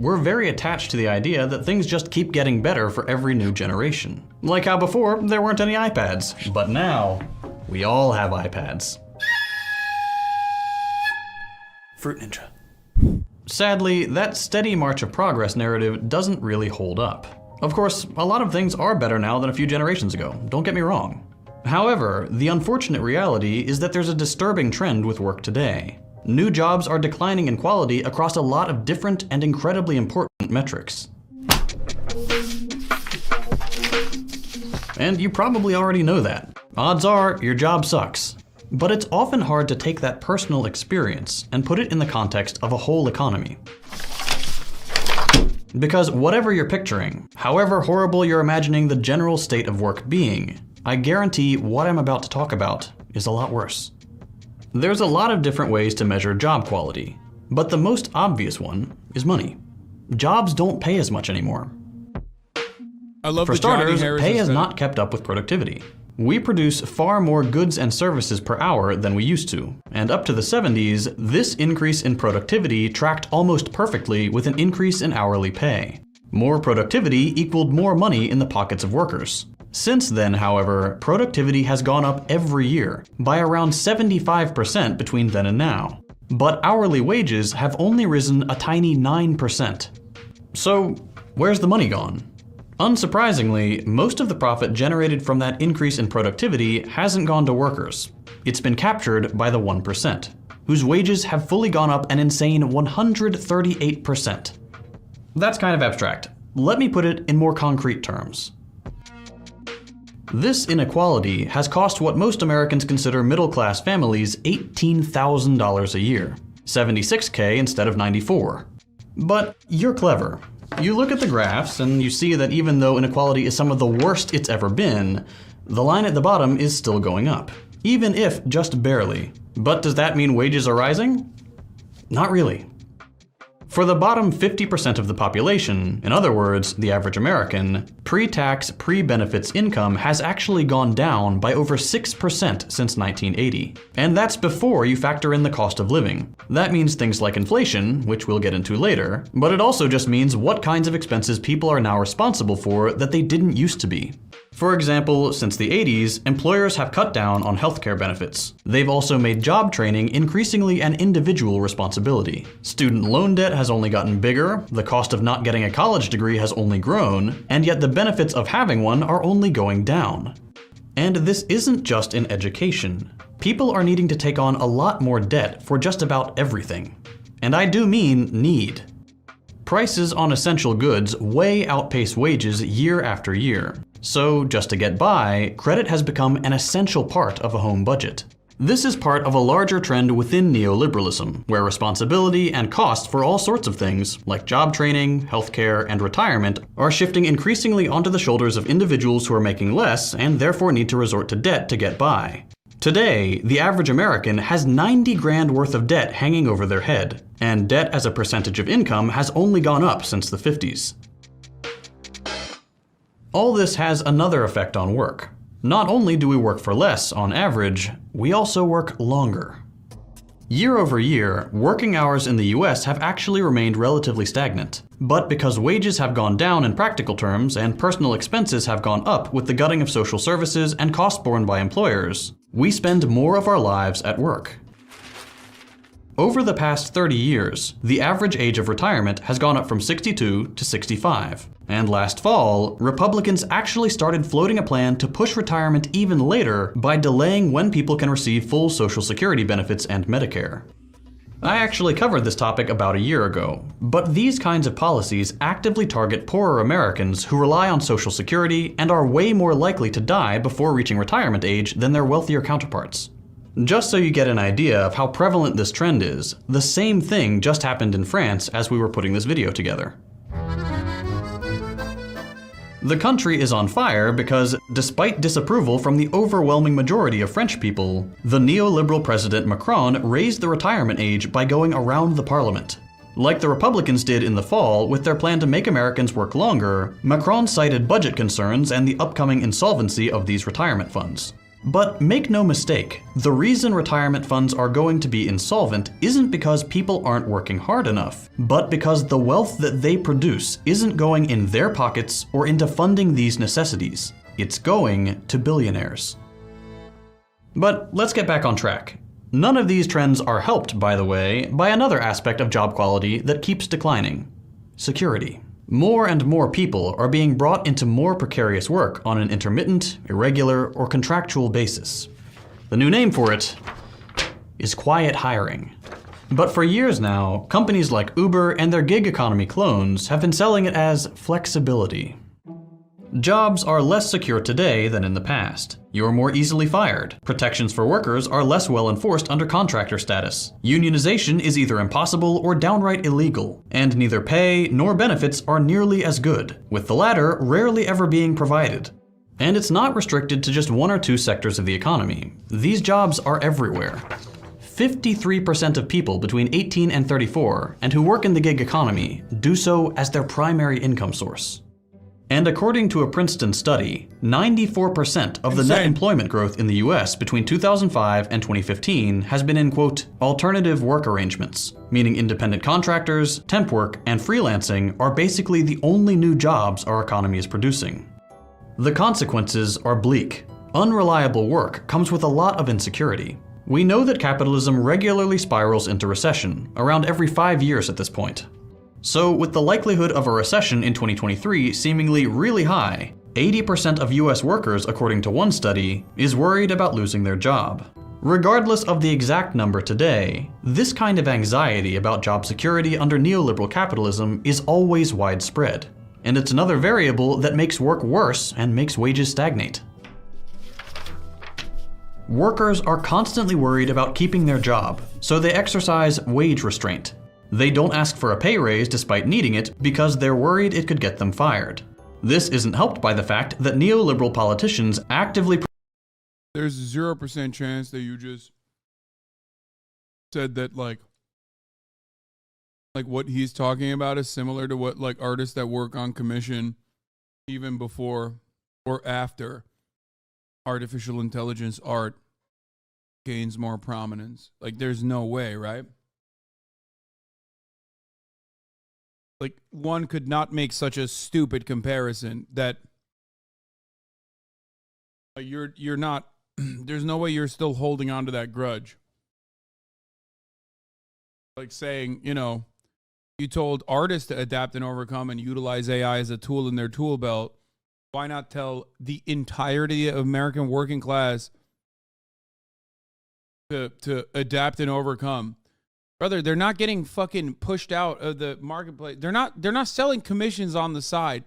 We're very attached to the idea that things just keep getting better for every new generation. Like how before, there weren't any iPads, but now, we all have iPads. Fruit Ninja. Sadly, that steady march of progress narrative doesn't really hold up. Of course, a lot of things are better now than a few generations ago, don't get me wrong. However, the unfortunate reality is that there's a disturbing trend with work today. New jobs are declining in quality across a lot of different and incredibly important metrics. And you probably already know that. Odds are, your job sucks. But it's often hard to take that personal experience and put it in the context of a whole economy. Because whatever you're picturing, however horrible you're imagining the general state of work being, I guarantee what I'm about to talk about is a lot worse. There's a lot of different ways to measure job quality, but the most obvious one is money. Jobs don't pay as much anymore. For starters, pay has not kept up with productivity. We produce far more goods and services per hour than we used to, and up to the 70s, this increase in productivity tracked almost perfectly with an increase in hourly pay. More productivity equaled more money in the pockets of workers. Since then, however, productivity has gone up every year, by around 75% between then and now. But hourly wages have only risen a tiny 9%. So, where's the money gone? Unsurprisingly, most of the profit generated from that increase in productivity hasn't gone to workers. It's been captured by the 1%, whose wages have fully gone up an insane 138%. That's kind of abstract. Let me put it in more concrete terms. This inequality has cost what most Americans consider middle-class families $18,000 a year, $76K instead of $94. But you're clever. You look at the graphs and you see that even though inequality is some of the worst it's ever been, the line at the bottom is still going up, even if just barely. But does that mean wages are rising? Not really. For the bottom 50% of the population, in other words, the average American, pre-tax, pre-benefits income has actually gone down by over 6% since 1980. And that's before you factor in the cost of living. That means things like inflation, which we'll get into later, but it also just means what kinds of expenses people are now responsible for that they didn't used to be. For example, since the 80s, employers have cut down on healthcare benefits. They've also made job training increasingly an individual responsibility. Student loan debt has only gotten bigger, the cost of not getting a college degree has only grown, and yet the benefits of having one are only going down. And this isn't just in education. People are needing to take on a lot more debt for just about everything. And I do mean need. Prices on essential goods way outpace wages year after year. So, just to get by, credit has become an essential part of a home budget. This is part of a larger trend within neoliberalism, where responsibility and cost for all sorts of things, like job training, healthcare, and retirement, are shifting increasingly onto the shoulders of individuals who are making less and therefore need to resort to debt to get by. Today, the average American has 90 grand worth of debt hanging over their head, and debt as a percentage of income has only gone up since the 50s. All this has another effect on work. Not only do we work for less on average, we also work longer. Year over year, working hours in the US have actually remained relatively stagnant. But because wages have gone down in practical terms and personal expenses have gone up with the gutting of social services and costs borne by employers, we spend more of our lives at work. Over the past 30 years, the average age of retirement has gone up from 62 to 65. And last fall, Republicans actually started floating a plan to push retirement even later by delaying when people can receive full Social Security benefits and Medicare. I actually covered this topic about a year ago, but these kinds of policies actively target poorer Americans who rely on Social Security and are way more likely to die before reaching retirement age than their wealthier counterparts. Just so you get an idea of how prevalent this trend is, the same thing just happened in France as we were putting this video together. The country is on fire because, despite disapproval from the overwhelming majority of French people, the neoliberal President Macron raised the retirement age by going around the parliament. Like the Republicans did in the fall with their plan to make Americans work longer, Macron cited budget concerns and the upcoming insolvency of these retirement funds. But make no mistake, the reason retirement funds are going to be insolvent isn't because people aren't working hard enough, but because the wealth that they produce isn't going in their pockets or into funding these necessities. It's going to billionaires. But let's get back on track. None of these trends are helped, by the way, by another aspect of job quality that keeps declining: security. More and more people are being brought into more precarious work on an intermittent, irregular, or contractual basis. The new name for it is quiet hiring. But for years now, companies like Uber and their gig economy clones have been selling it as flexibility. Jobs are less secure today than in the past. You're more easily fired. Protections for workers are less well enforced under contractor status. Unionization is either impossible or downright illegal, and neither pay nor benefits are nearly as good, with the latter rarely ever being provided. And it's not restricted to just one or two sectors of the economy. These jobs are everywhere. 53% of people between 18 and 34 and who work in the gig economy do so as their primary income source. And according to a Princeton study, 94% of the net employment growth in the US between 2005 and 2015 has been in, quote, alternative work arrangements, meaning independent contractors, temp work, and freelancing are basically the only new jobs our economy is producing. The consequences are bleak. Unreliable work comes with a lot of insecurity. We know that capitalism regularly spirals into recession, around every 5 years at this point. So with the likelihood of a recession in 2023 seemingly really high, 80% of US workers, according to one study, is worried about losing their job. Regardless of the exact number today, this kind of anxiety about job security under neoliberal capitalism is always widespread. And it's another variable that makes work worse and makes wages stagnate. Workers are constantly worried about keeping their job, so they exercise wage restraint. They don't ask for a pay raise despite needing it because they're worried it could get them fired. This isn't helped by the fact that neoliberal politicians actively... There's a 0% chance that you just said that like what he's talking about is similar to what like artists that work on commission even before or after artificial intelligence art gains more prominence. Like there's no way, right? Like, one could not make such a stupid comparison that you're not, there's no way you're still holding on to that grudge. Like saying, you know, you told artists to adapt and overcome and utilize AI as a tool in their tool belt. Why not tell the entirety of American working class to adapt and overcome? Brother, they're not getting fucking pushed out of the marketplace. They're not selling commissions on the side.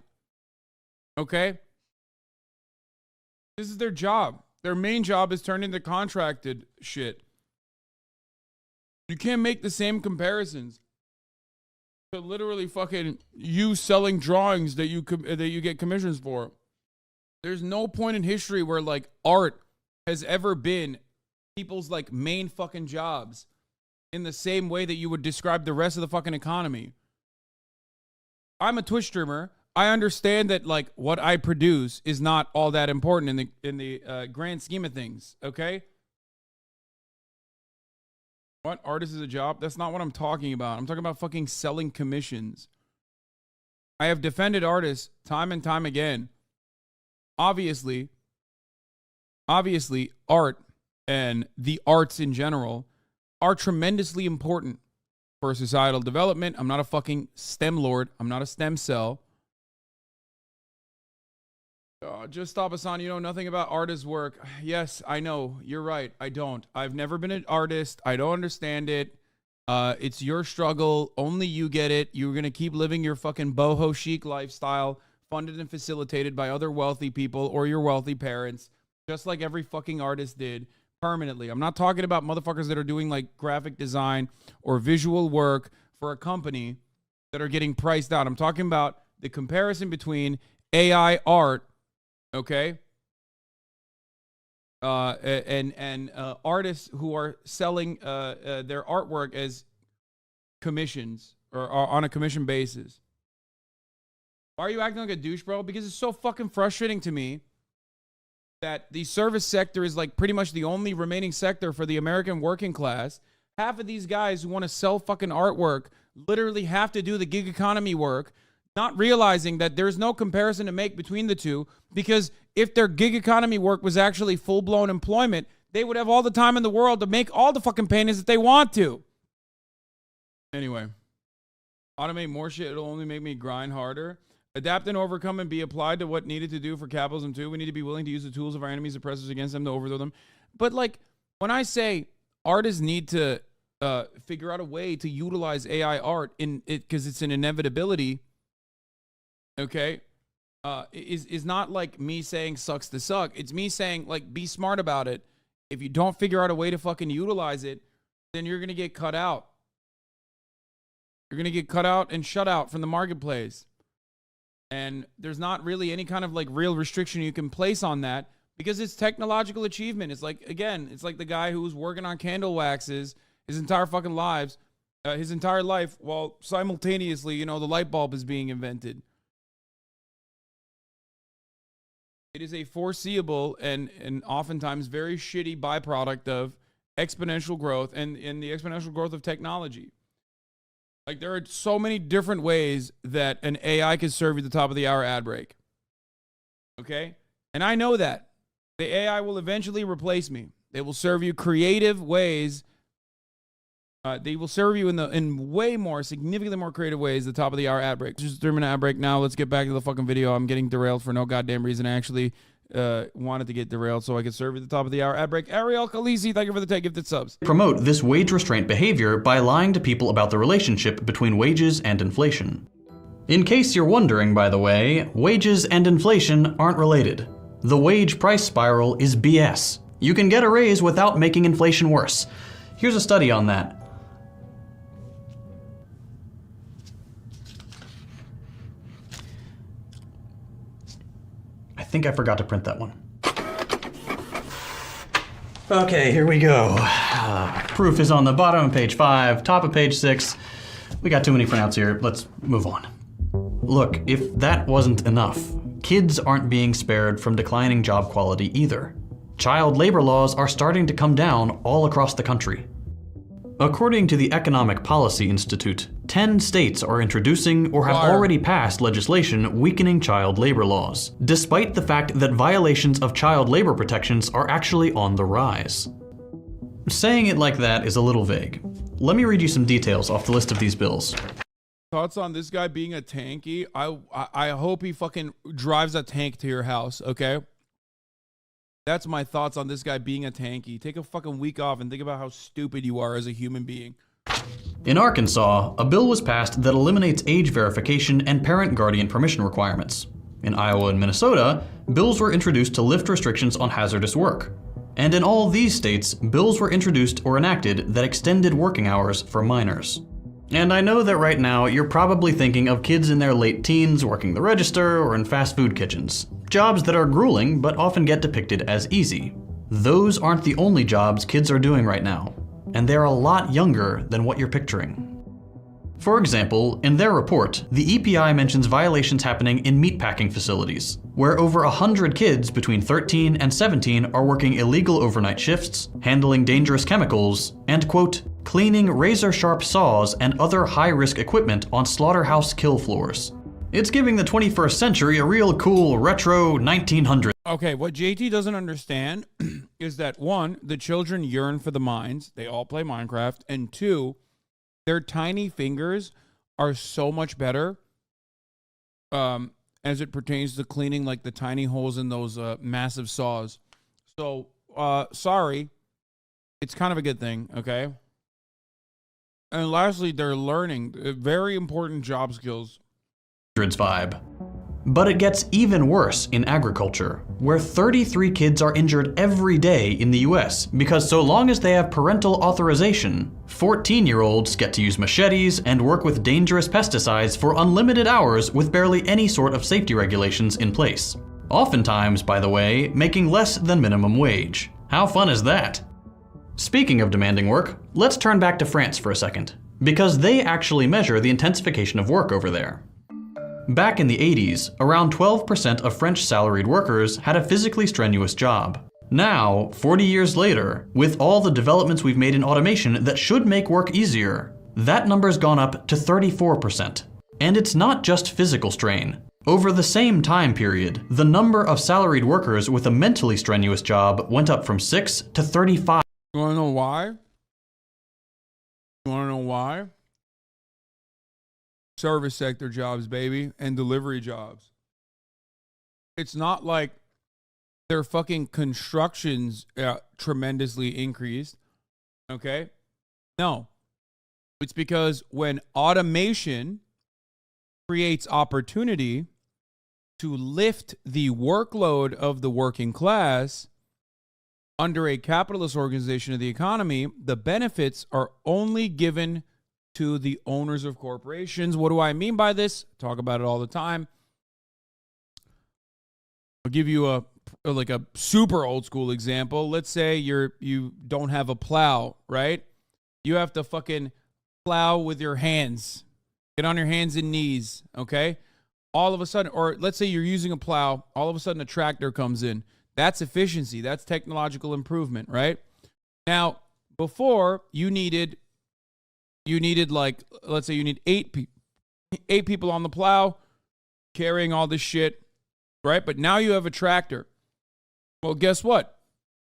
Okay? This is their job. Their main job is turning the contracted shit. You can't make the same comparisons to literally fucking you selling drawings that you get commissions for. There's no point in history where like art has ever been people's like main fucking jobs in the same way that you would describe the rest of the fucking economy. I'm a Twitch streamer. I understand that like what I produce is not all that important in the grand scheme of things. Okay. What? Artist is a job? That's not what I'm talking about. I'm talking about fucking selling commissions. I have defended artists time and time again. Obviously, art and the arts in general are tremendously important for societal development. I'm not a fucking STEM lord. I'm not a stem cell. Just stop, Hasan. You know nothing about artist work. Yes, I know. You're right. I don't. I've never been an artist. I don't understand it. It's your struggle. Only you get it. You're going to keep living your fucking boho chic lifestyle, funded and facilitated by other wealthy people or your wealthy parents, just like every fucking artist did permanently. I'm not talking about motherfuckers that are doing like graphic design or visual work for a company that are getting priced out. I'm talking about the comparison between AI art, okay, and artists who are selling their artwork as commissions or on a commission basis. Why are you acting like a douche, bro? Because it's so fucking frustrating to me that the service sector is like pretty much the only remaining sector for the American working class. Half of these guys who want to sell fucking artwork literally have to do the gig economy work, not realizing that there's no comparison to make between the two, because if their gig economy work was actually full-blown employment, they would have all the time in the world to make all the fucking paintings that they want to. Anyway, automate more shit, it'll only make me grind harder. Adapt and overcome and be applied to what needed to do for capitalism too. We need to be willing to use the tools of our enemies, oppressors against them to overthrow them. But like, when I say artists need to figure out a way to utilize AI art in it because it's an inevitability, okay, is not like me saying sucks to suck. It's me saying, like, be smart about it. If you don't figure out a way to fucking utilize it, then you're going to get cut out. You're going to get cut out and shut out from the marketplace. And there's not really any kind of like real restriction you can place on that because it's technological achievement. It's like, again, it's like the guy who was working on candle waxes his entire fucking his entire life, while simultaneously, you know, the light bulb is being invented. It is a foreseeable and oftentimes very shitty byproduct of exponential growth and the exponential growth of technology. Like, there are so many different ways that an AI can serve you the top of the hour ad break. Okay? And I know that. The AI will eventually replace me. They will serve you creative ways. They will serve you in way more, significantly more creative ways, the top of the hour ad break. Just 3-minute ad break now. Let's get back to the fucking video. I'm getting derailed for no goddamn reason. I actually wanted to get derailed so I could serve you the top of the hour ad break. Ariel Khaleesi, thank you for the 10 gifted subs. Promote this wage restraint behavior by lying to people about the relationship between wages and inflation. In case you're wondering, by the way, wages and inflation aren't related. The wage price spiral is BS. You can get a raise without making inflation worse. Here's a study on that. I think I forgot to print that one. Okay, here we go. Proof is on the bottom of page 5, top of page 6. We got too many printouts here. Let's move on. Look, if that wasn't enough, kids aren't being spared from declining job quality either. Child labor laws are starting to come down all across the country. According to the Economic Policy Institute, 10 states are introducing or have already passed legislation weakening child labor laws, despite the fact that violations of child labor protections are actually on the rise. Saying it like that is a little vague. Let me read you some details off the list of these bills. Thoughts on this guy being a tanky? I hope he fucking drives a tank to your house, okay? That's my thoughts on this guy being a tanky. Take a fucking week off and think about how stupid you are as a human being. In Arkansas, a bill was passed that eliminates age verification and parent-guardian permission requirements. In Iowa and Minnesota, bills were introduced to lift restrictions on hazardous work. And in all these states, bills were introduced or enacted that extended working hours for minors. And I know that right now you're probably thinking of kids in their late teens working the register or in fast food kitchens. Jobs that are grueling but often get depicted as easy. Those aren't the only jobs kids are doing right now, and they're a lot younger than what you're picturing. For example, in their report, the EPI mentions violations happening in meatpacking facilities, where over 100 kids between 13 and 17 are working illegal overnight shifts, handling dangerous chemicals, and, quote, cleaning razor-sharp saws and other high-risk equipment on slaughterhouse kill floors. It's giving the 21st century a real cool retro 1900s. Okay, what JT doesn't understand is that, one, the children yearn for the mines. They all play Minecraft. And two, their tiny fingers are so much better as it pertains to cleaning like the tiny holes in those massive saws. So, sorry. It's kind of a good thing, okay? And lastly, they're learning very important job skills. Vibe. But it gets even worse in agriculture, where 33 kids are injured every day in the US because so long as they have parental authorization, 14-year-olds get to use machetes and work with dangerous pesticides for unlimited hours with barely any sort of safety regulations in place. Oftentimes, by the way, making less than minimum wage. How fun is that? Speaking of demanding work, let's turn back to France for a second, because they actually measure the intensification of work over there. Back in the 80s, around 12% of French salaried workers had a physically strenuous job. Now, 40 years later, with all the developments we've made in automation that should make work easier, that number's gone up to 34%. And it's not just physical strain. Over the same time period, the number of salaried workers with a mentally strenuous job went up from 6 to 35. You wanna know why? You wanna know why? Service sector jobs, baby, and delivery jobs. It's not like their fucking constructions tremendously increased, okay? No. It's because when automation creates opportunity to lift the workload of the working class under a capitalist organization of the economy, the benefits are only given to the owners of corporations. What do I mean by this? Talk about it all the time. I'll give you a super old school example. Let's say you don't have a plow, right? You have to fucking plow with your hands. Get on your hands and knees, okay? All of a sudden, or let's say you're using a plow, all of a sudden a tractor comes in. That's efficiency. That's technological improvement, right? Now, before you needed like, let's say you need eight people on the plow carrying all this shit, right? But now you have a tractor. Well, guess what?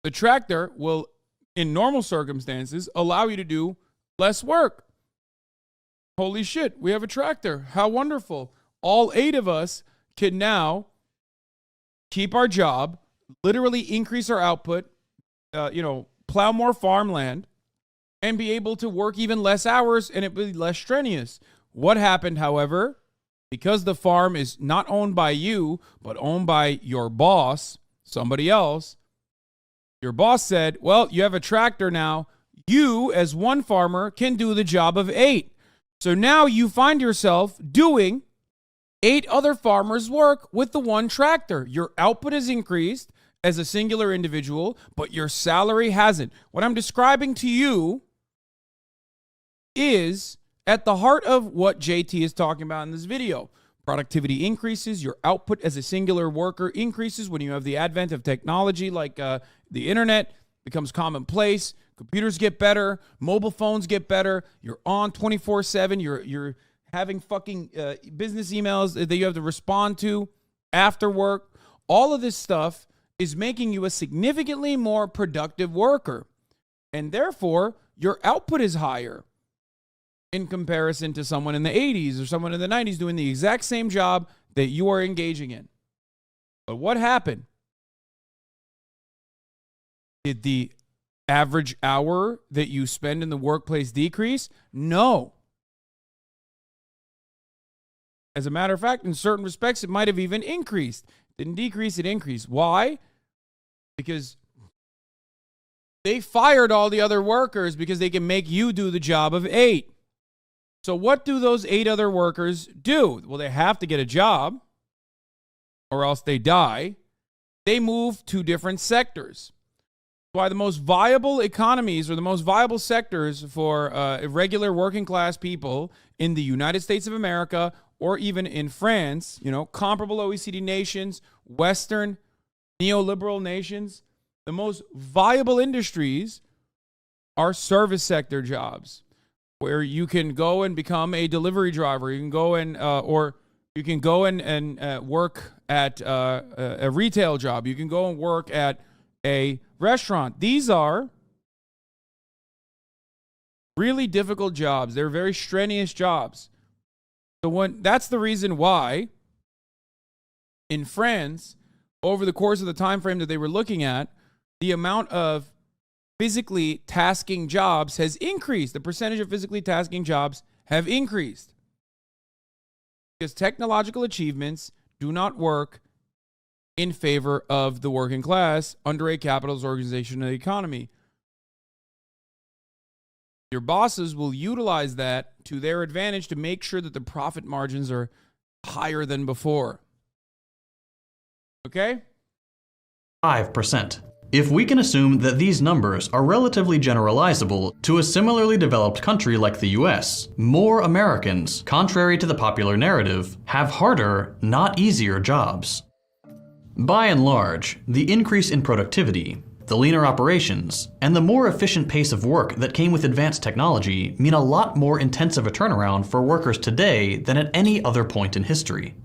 The tractor will, in normal circumstances, allow you to do less work. Holy shit, we have a tractor. How wonderful. All 8 of us can now keep our job, literally increase our output, plow more farmland, and be able to work even less hours, and it will be less strenuous. What happened, however, because the farm is not owned by you, but owned by your boss, somebody else, your boss said, well, you have a tractor now. You, as one farmer, can do the job of 8. So now you find yourself doing 8 other farmers' work with the one tractor. Your output has increased as a singular individual, but your salary hasn't. What I'm describing to you is at the heart of what JT is talking about in this video. Productivity increases, your output as a singular worker increases when you have the advent of technology like the internet becomes commonplace. Computers get better, mobile phones get better, you're on 24/7, you're having fucking business emails that you have to respond to after work. All of this stuff is making you a significantly more productive worker. And therefore, your output is higher in comparison to someone in the 80s or someone in the 90s doing the exact same job that you are engaging in. But what happened? Did the average hour that you spend in the workplace decrease? No. As a matter of fact, in certain respects, it might have even increased. Didn't decrease, it increased. Why? Because they fired all the other workers because they can make you do the job of 8. So what do those 8 other workers do? Well, they have to get a job or else they die. They move to different sectors. Why the most viable economies or the most viable sectors for regular working class people in the United States of America or even in France, comparable OECD nations, Western neoliberal nations, the most viable industries are service sector jobs where you can go and become a delivery driver. You can go and work at a retail job. You can go and work at a restaurant. These are really difficult jobs. They're very strenuous jobs. So that's the reason why in France, over the course of the time frame that they were looking at, the amount of physically tasking jobs has increased. The percentage of physically tasking jobs have increased. Because technological achievements do not work in favor of the working class under a capitalist organization of the economy. Your bosses will utilize that to their advantage to make sure that the profit margins are higher than before. Okay? 5%. If we can assume that these numbers are relatively generalizable to a similarly developed country like the US, more Americans, contrary to the popular narrative, have harder, not easier jobs. By and large, the increase in productivity, the leaner operations, and the more efficient pace of work that came with advanced technology mean a lot more intensive a turnaround for workers today than at any other point in history.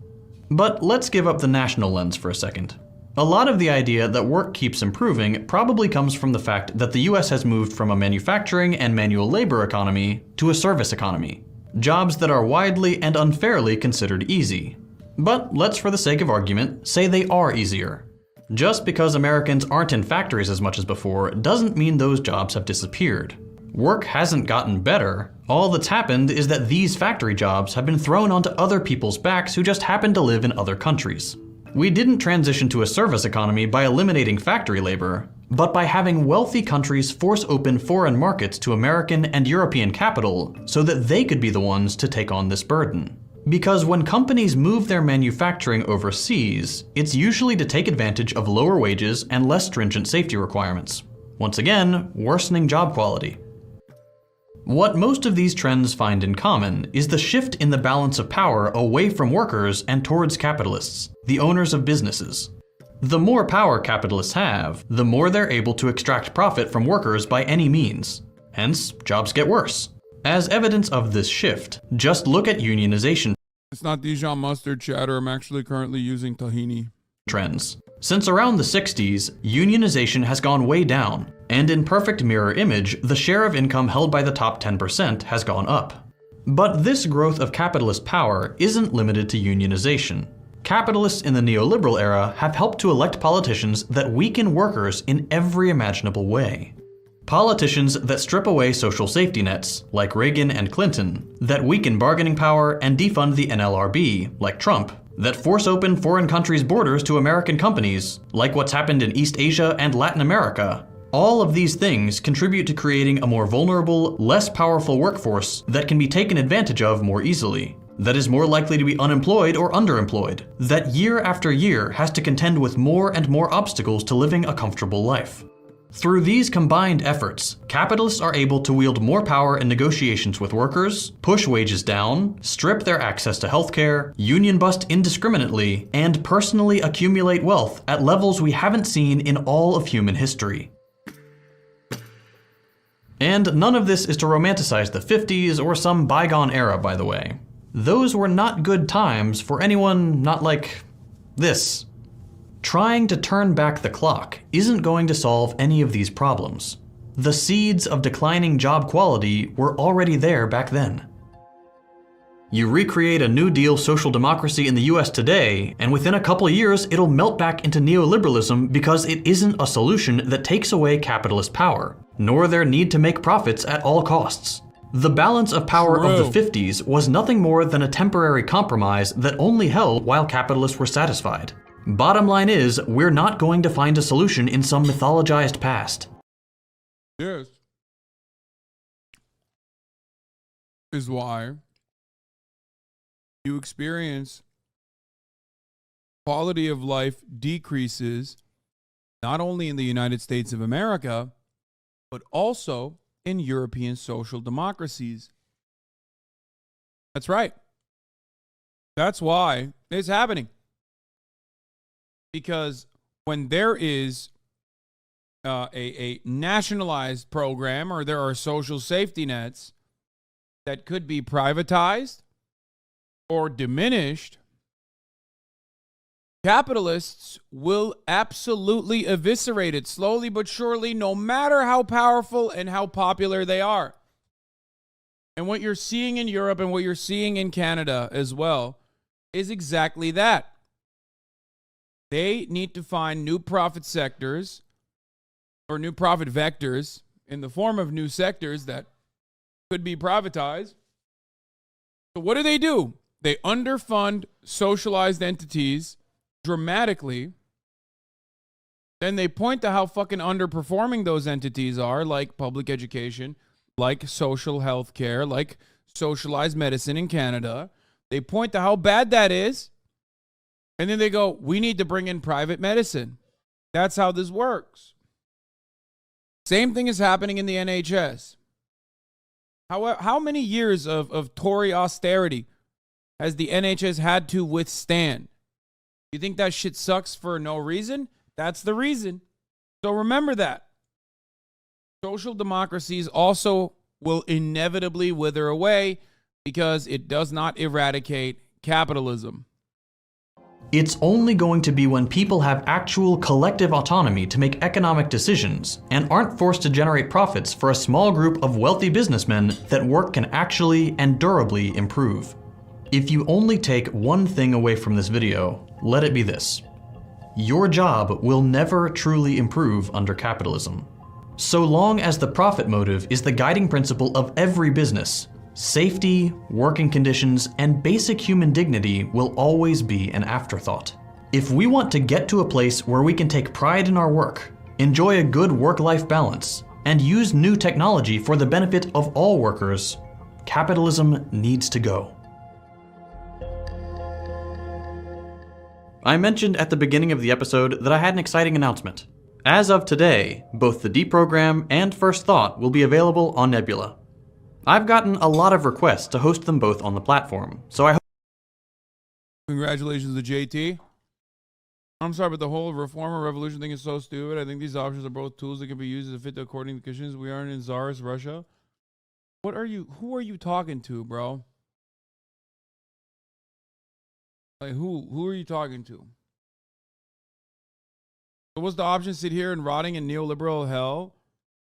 But let's give up the national lens for a second. A lot of the idea that work keeps improving probably comes from the fact that the US has moved from a manufacturing and manual labor economy to a service economy, jobs that are widely and unfairly considered easy. But let's, for the sake of argument, say they are easier. Just because Americans aren't in factories as much as before doesn't mean those jobs have disappeared. Work hasn't gotten better. All that's happened is that these factory jobs have been thrown onto other people's backs who just happen to live in other countries. We didn't transition to a service economy by eliminating factory labor, but by having wealthy countries force open foreign markets to American and European capital so that they could be the ones to take on this burden. Because when companies move their manufacturing overseas, it's usually to take advantage of lower wages and less stringent safety requirements. Once again, worsening job quality. What most of these trends find in common is the shift in the balance of power away from workers and towards capitalists, the owners of businesses. The more power capitalists have, the more they're able to extract profit from workers by any means. Hence, jobs get worse. As evidence of this shift, just look at unionization It's not Dijon mustard chatter. I'm actually currently using tahini. trends. Since around the 60s, unionization has gone way down, and in perfect mirror image, the share of income held by the top 10% has gone up. But this growth of capitalist power isn't limited to unionization. Capitalists in the neoliberal era have helped to elect politicians that weaken workers in every imaginable way. Politicians that strip away social safety nets, like Reagan and Clinton, that weaken bargaining power and defund the NLRB, like Trump, that force open foreign countries' borders to American companies, like what's happened in East Asia and Latin America. All of these things contribute to creating a more vulnerable, less powerful workforce that can be taken advantage of more easily, that is more likely to be unemployed or underemployed, that year after year has to contend with more and more obstacles to living a comfortable life. Through these combined efforts, capitalists are able to wield more power in negotiations with workers, push wages down, strip their access to healthcare, union bust indiscriminately, and personally accumulate wealth at levels we haven't seen in all of human history. And none of this is to romanticize the 50s or some bygone era, by the way. Those were not good times for anyone not like this. Trying to turn back the clock isn't going to solve any of these problems. The seeds of declining job quality were already there back then. You recreate a New Deal social democracy in the US today, and within a couple years it'll melt back into neoliberalism because it isn't a solution that takes away capitalist power, nor their need to make profits at all costs. The balance of power of the 50s was nothing more than a temporary compromise that only held while capitalists were satisfied. Bottom line is, we're not going to find a solution in some mythologized past. This is why you experience quality of life decreases not only in the United States of America, but also in European social democracies. That's right. That's why it's happening. Because when there is a nationalized program or there are social safety nets that could be privatized or diminished, capitalists will absolutely eviscerate it slowly but surely, no matter how powerful and how popular they are. And what you're seeing in Europe and what you're seeing in Canada as well is exactly that. They need to find new profit sectors or new profit vectors in the form of new sectors that could be privatized. So what do? They underfund socialized entities dramatically. Then they point to how fucking underperforming those entities are, like public education, like social health care, like socialized medicine in Canada. They point to how bad that is. And then they go, we need to bring in private medicine. That's how this works. Same thing is happening in the NHS. How many years of Tory austerity has the NHS had to withstand? You think that shit sucks for no reason? That's the reason. So remember that. Social democracies also will inevitably wither away because it does not eradicate capitalism. It's only going to be when people have actual collective autonomy to make economic decisions and aren't forced to generate profits for a small group of wealthy businessmen that work can actually and durably improve. If you only take one thing away from this video, let it be this. Your job will never truly improve under capitalism. So long as the profit motive is the guiding principle of every business, safety, working conditions, and basic human dignity will always be an afterthought. If we want to get to a place where we can take pride in our work, enjoy a good work-life balance, and use new technology for the benefit of all workers, capitalism needs to go. I mentioned at the beginning of the episode that I had an exciting announcement. As of today, both the Deprogram and First Thought will be available on Nebula. I've gotten a lot of requests to host them both on the platform, so I hope. Congratulations to JT. I'm sorry, but the whole reform or revolution thing is so stupid. I think these options are both tools that can be used to fit according to the conditions. We aren't in Tsarist Russia. Who are you talking to, bro? Like, who are you talking to? So what's the option? Sit here and rotting in neoliberal hell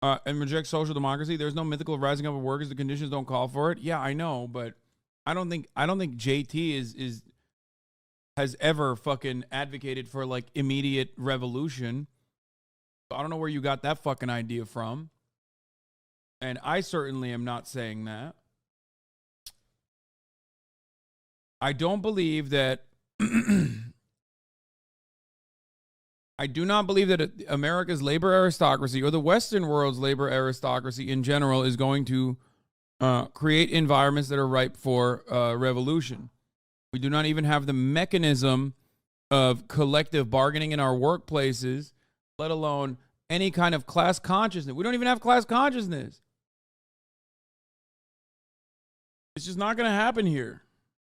and reject social democracy? There's no mythical rising up of workers. The conditions don't call for it. Yeah, I know, but I don't think JT has ever fucking advocated for like immediate revolution. I don't know where you got that fucking idea from. And I certainly am not saying that. I don't believe that I do not believe that America's labor aristocracy or the Western world's labor aristocracy in general is going to create environments that are ripe for revolution. We do not even have the mechanism of collective bargaining in our workplaces, let alone any kind of class consciousness. We don't even have class consciousness. It's just not going to happen here.